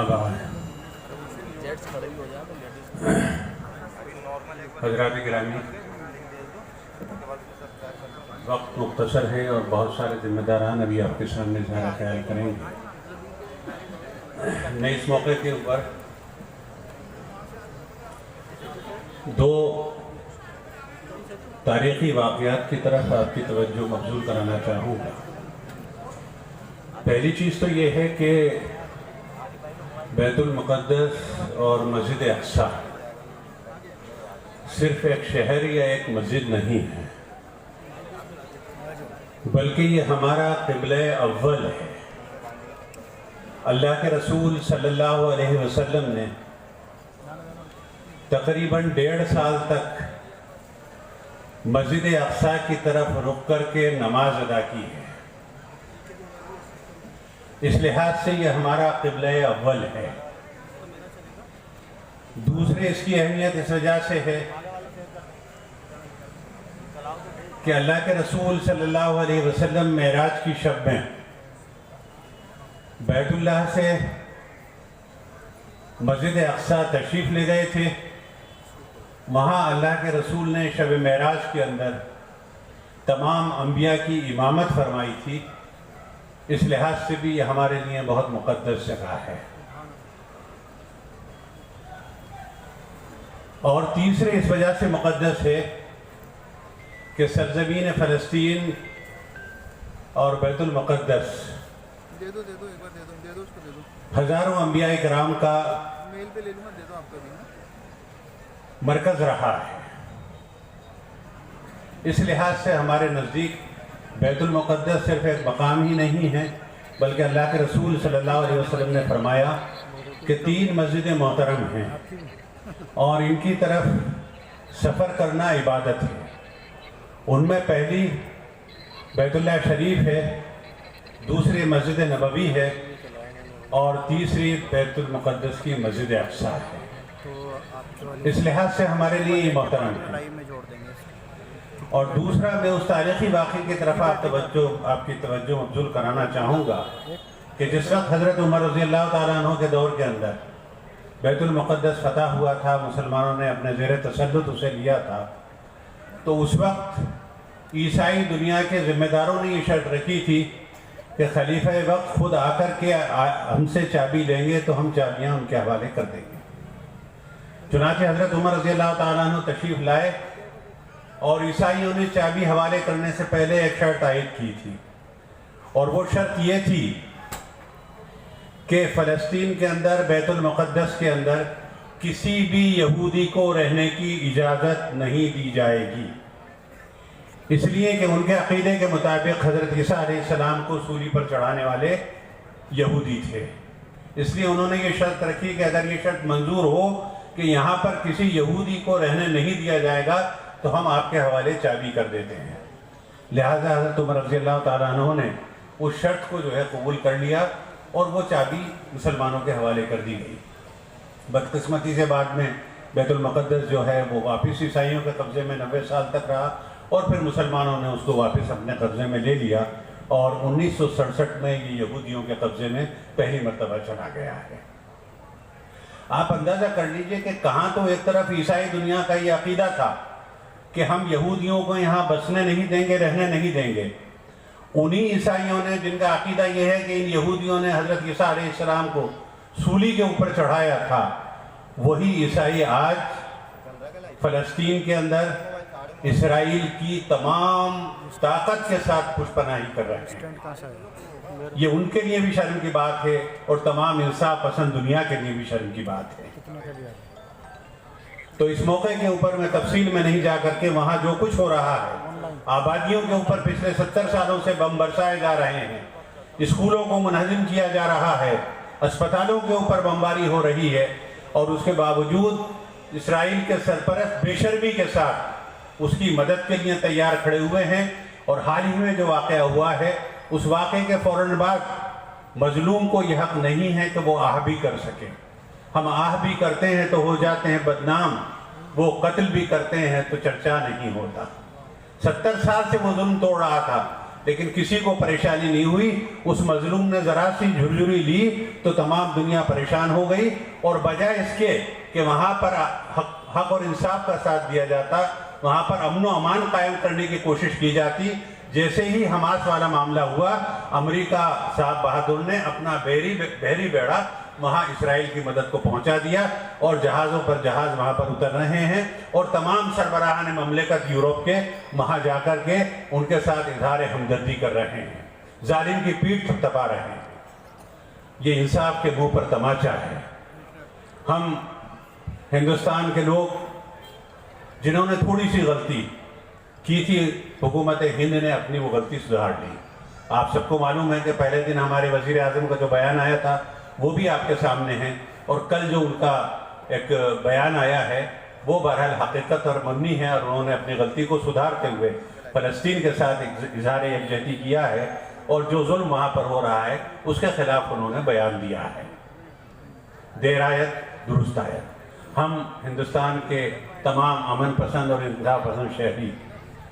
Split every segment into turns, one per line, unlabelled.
بعد حضرات گرامی، وقت مختصر ہے اور بہت سارے ذمہ داران ابھی آپ کے سامنے اظہار خیال کریں گے۔ میں اس موقع کے اوپر دو تاریخی واقعات کی طرف آپ کی توجہ مبذول کرانا چاہوں گا۔ پہلی چیز تو یہ ہے کہ بیت المقدس اور مسجد اقصی صرف ایک شہر یا ایک مسجد نہیں ہے، بلکہ یہ ہمارا قبلہ اول ہے۔ اللہ کے رسول صلی اللہ علیہ وسلم نے تقریباً 1.5 سال تک مسجد اقصی کی طرف رخ کر کے نماز ادا کی ہے۔ اس لحاظ سے یہ ہمارا قبلہ اول ہے۔ دوسرے، اس کی اہمیت اس وجہ سے ہے کہ اللہ کے رسول صلی اللہ علیہ وسلم معراج کی شب میں بیت اللہ سے مسجد اقصی تشریف لے گئے تھے۔ وہاں اللہ کے رسول نے شب معراج کے اندر تمام انبیاء کی امامت فرمائی تھی۔ اس لحاظ سے بھی یہ ہمارے لیے بہت مقدس جگہ ہے۔ اور تیسرے اس وجہ سے مقدس ہے کہ سرزمین فلسطین اور بیت المقدس ہزاروں انبیاء کرام کا مرکز رہا ہے۔ اس لحاظ سے ہمارے نزدیک بیت المقدس صرف ایک مقام ہی نہیں ہے، بلکہ اللہ کے رسول صلی اللہ علیہ وسلم نے فرمایا کہ 3 مسجدیں محترم ہیں اور ان کی طرف سفر کرنا عبادت ہے۔ ان میں پہلی بیت اللہ شریف ہے، دوسری مسجد نبوی ہے اور تیسری بیت المقدس کی مسجد اقصی ہے۔ اس لحاظ سے ہمارے لیے یہ محترم ہے۔ اور دوسرا، میں اس تاریخی واقعے کی طرف آپ کی توجہ مبذول کرانا چاہوں گا کہ جس وقت حضرت عمر رضی اللہ تعالیٰ عنہ کے دور کے اندر بیت المقدس فتح ہوا تھا، مسلمانوں نے اپنے زیر تسلط اسے لیا تھا، تو اس وقت عیسائی دنیا کے ذمہ داروں نے یہ شرط رکھی تھی کہ خلیفہ وقت خود آ کر کے ہم سے چابی لیں گے تو ہم چابیاں ان کے حوالے کر دیں گے۔ چنانچہ حضرت عمر رضی اللہ تعالیٰ عنہ تشریف لائے اور عیسائیوں نے چابی حوالے کرنے سے پہلے ایک شرط عائد کی تھی، اور وہ شرط یہ تھی کہ فلسطین کے اندر، بیت المقدس کے اندر کسی بھی یہودی کو رہنے کی اجازت نہیں دی جائے گی، اس لیے کہ ان کے عقیدے کے مطابق حضرت عیسیٰ علیہ السلام کو سولی پر چڑھانے والے یہودی تھے۔ اس لیے انہوں نے یہ شرط رکھی کہ اگر یہ شرط منظور ہو کہ یہاں پر کسی یہودی کو رہنے نہیں دیا جائے گا تو ہم آپ کے حوالے چابی کر دیتے ہیں۔ لہٰذا حضرت عمر رضی اللہ تعالیٰ عنہ نے اس شرط کو قبول کر لیا اور وہ چابی مسلمانوں کے حوالے کر دی گئی۔ بدقسمتی سے بعد میں بیت المقدس وہ واپس عیسائیوں کے قبضے میں 90 سال تک رہا، اور پھر مسلمانوں نے اس کو واپس اپنے قبضے میں لے لیا، اور 1967 میں یہ یہودیوں کے قبضے میں پہلی مرتبہ چلا گیا ہے۔ آپ اندازہ کر لیجئے کہ کہاں تو ایک طرف عیسائی دنیا کا یہ عقیدہ تھا کہ ہم یہودیوں کو یہاں بسنے نہیں دیں گے، رہنے نہیں دیں گے۔ انہی عیسائیوں نے، جن کا عقیدہ یہ ہے کہ ان یہودیوں نے حضرت عیسیٰ علیہ السلام کو سولی کے اوپر چڑھایا تھا، وہی عیسائی آج فلسطین کے اندر اسرائیل کی تمام طاقت کے ساتھ پشت پناہی کر رہے ہیں۔ یہ ان کے لیے بھی شرم کی بات ہے اور تمام انصاف پسند دنیا کے لیے بھی شرم کی بات ہے۔ تو اس موقع کے اوپر میں تفصیل میں نہیں جا کر کے وہاں جو کچھ ہو رہا ہے، آبادیوں کے اوپر پچھلے 70 سالوں سے بم برسائے جا رہے ہیں، اسکولوں کو منہدم کیا جا رہا ہے، اسپتالوں کے اوپر بمباری ہو رہی ہے، اور اس کے باوجود اسرائیل کے سرپرست بے شرمی کے ساتھ اس کی مدد کے لیے تیار کھڑے ہوئے ہیں۔ اور حال ہی میں جو واقعہ ہوا ہے، اس واقعے کے فوراً بعد مظلوم کو یہ حق نہیں ہے کہ وہ آہ بھی کر سکے۔ ہم آہ بھی کرتے ہیں تو ہو جاتے ہیں بدنام، وہ قتل بھی کرتے ہیں تو چرچا نہیں ہوتا۔ 70 سال سے وہ ظلم توڑ رہا تھا، لیکن کسی کو پریشانی نہیں ہوئی. اس مظلوم نے ذرا سی جھرجھری لی تو تمام دنیا پریشان ہو گئی، اور بجائے اس کے کہ وہاں پر حق اور انصاف کا ساتھ دیا جاتا، وہاں پر امن و امان قائم کرنے کی کوشش کی جاتی. جیسے ہی حماس والا معاملہ ہوا، امریکہ صاحب بہادر نے اپنا بحری بیڑا وہاں اسرائیل کی مدد کو پہنچا دیا، اور جہازوں پر جہاز وہاں پر اتر رہے ہیں، اور تمام سربراہان مملکت یورپ کے وہاں جا کر کے ان کے ساتھ اظہار ہمدردی کر رہے ہیں، ظالم کی پیٹھ تھپتھپا رہے ہیں. یہ انصاف کے منہ پر تماچا ہے. ہم ہندوستان کے لوگ جنہوں نے تھوڑی سی غلطی کی تھی، حکومت ہند نے اپنی وہ غلطی سدھار لی. آپ سب کو معلوم ہے کہ پہلے دن ہمارے وزیر اعظم کا جو بیان آیا تھا وہ بھی آپ کے سامنے ہے، اور کل جو ان کا ایک بیان آیا ہے وہ بہرحال حقیقت اور مبنی ہے، اور انہوں نے اپنی غلطی کو سدھارتے ہوئے فلسطین کے ساتھ اظہار یکجہتی کیا ہے، اور جو ظلم وہاں پر ہو رہا ہے اس کے خلاف انہوں نے بیان دیا ہے. دیر آیت درست آیت. ہم ہندوستان کے تمام امن پسند اور انتہا پسند شہری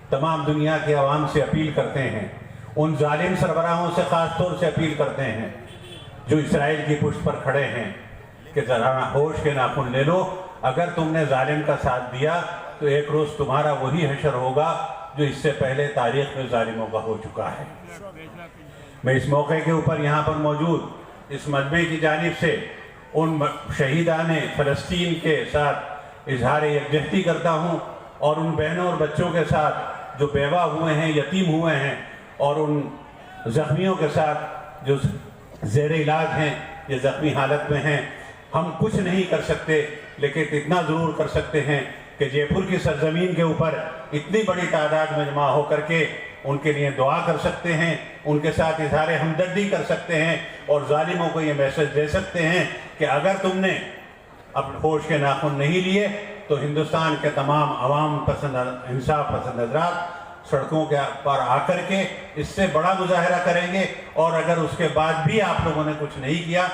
تمام دنیا کے عوام سے اپیل کرتے ہیں، ان ظالم سربراہوں سے خاص طور سے اپیل کرتے ہیں جو اسرائیل کی پشت پر کھڑے ہیں، کہ ذرا ہوش کے ناخن لے لو. اگر تم نے ظالم کا ساتھ دیا تو ایک روز تمہارا وہی حشر ہوگا جو اس سے پہلے تاریخ میں ظالموں کا ہو چکا ہے. میں اس موقع کے اوپر یہاں پر موجود اس مجمع کی جانب سے ان شہیدان فلسطین کے ساتھ اظہار یکجہتی کرتا ہوں، اور ان بہنوں اور بچوں کے ساتھ جو بیوہ ہوئے ہیں، یتیم ہوئے ہیں، اور ان زخمیوں کے ساتھ جو زیر علاج ہیں یا زخمی حالت میں ہیں. ہم کچھ نہیں کر سکتے، لیکن اتنا ضرور کر سکتے ہیں کہ جے پور کی سرزمین کے اوپر اتنی بڑی تعداد میں جمع ہو کر کے ان کے لیے دعا کر سکتے ہیں، ان کے ساتھ اظہار ہمدردی کر سکتے ہیں، اور ظالموں کو یہ میسج دے سکتے ہیں کہ اگر تم نے اپنے ہوش کے ناخن نہیں لیے تو ہندوستان کے تمام عوام پسند انصاف پسند حضرات سڑکوں کے پر آ کر کے اس سے بڑا مظاہرہ کریں گے، اور اگر اس کے بعد بھی آپ لوگوں نے کچھ نہیں کیا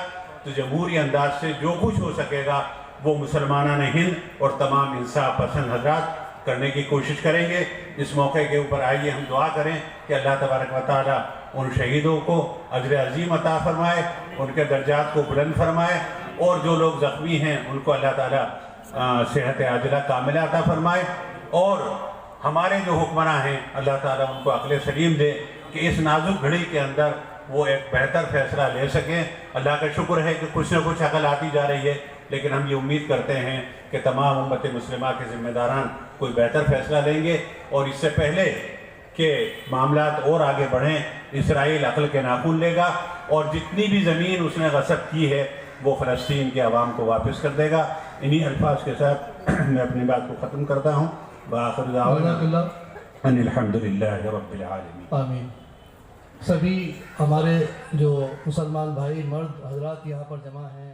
تو جمہوری انداز سے جو کچھ ہو سکے گا وہ مسلمانان ہند اور تمام انصاف پسند حضرات کرنے کی کوشش کریں گے. اس موقع کے اوپر آئیے ہم دعا کریں کہ اللہ تبارک و تعالیٰ ان شہیدوں کو اجر عظیم عطا فرمائے، ان کے درجات کو بلند فرمائے، اور جو لوگ زخمی ہیں ان کو اللہ تعالیٰ صحت عاجلہ کاملہ عطا فرمائے، اور ہمارے جو حکمراں ہیں اللہ تعالیٰ ان کو عقل سلیم دے کہ اس نازک گھڑی کے اندر وہ ایک بہتر فیصلہ لے سکیں. اللہ کا شکر ہے کہ کچھ نہ کچھ عقل آتی جا رہی ہے، لیکن ہم یہ امید کرتے ہیں کہ تمام امت مسلمہ کے ذمہ داران کوئی بہتر فیصلہ لیں گے، اور اس سے پہلے کہ معاملات اور آگے بڑھیں اسرائیل عقل کے ناخن لے گا، اور جتنی بھی زمین اس نے غصب کی ہے وہ فلسطین کے عوام کو واپس کر دے گا. انہی الفاظ کے ساتھ میں اپنی بات کو ختم کرتا ہوں. بآخر دعوانا ان الحمدللہ رب العالمین.
آمین. سبھی ہمارے جو مسلمان بھائی مرد حضرات یہاں پر جمع ہیں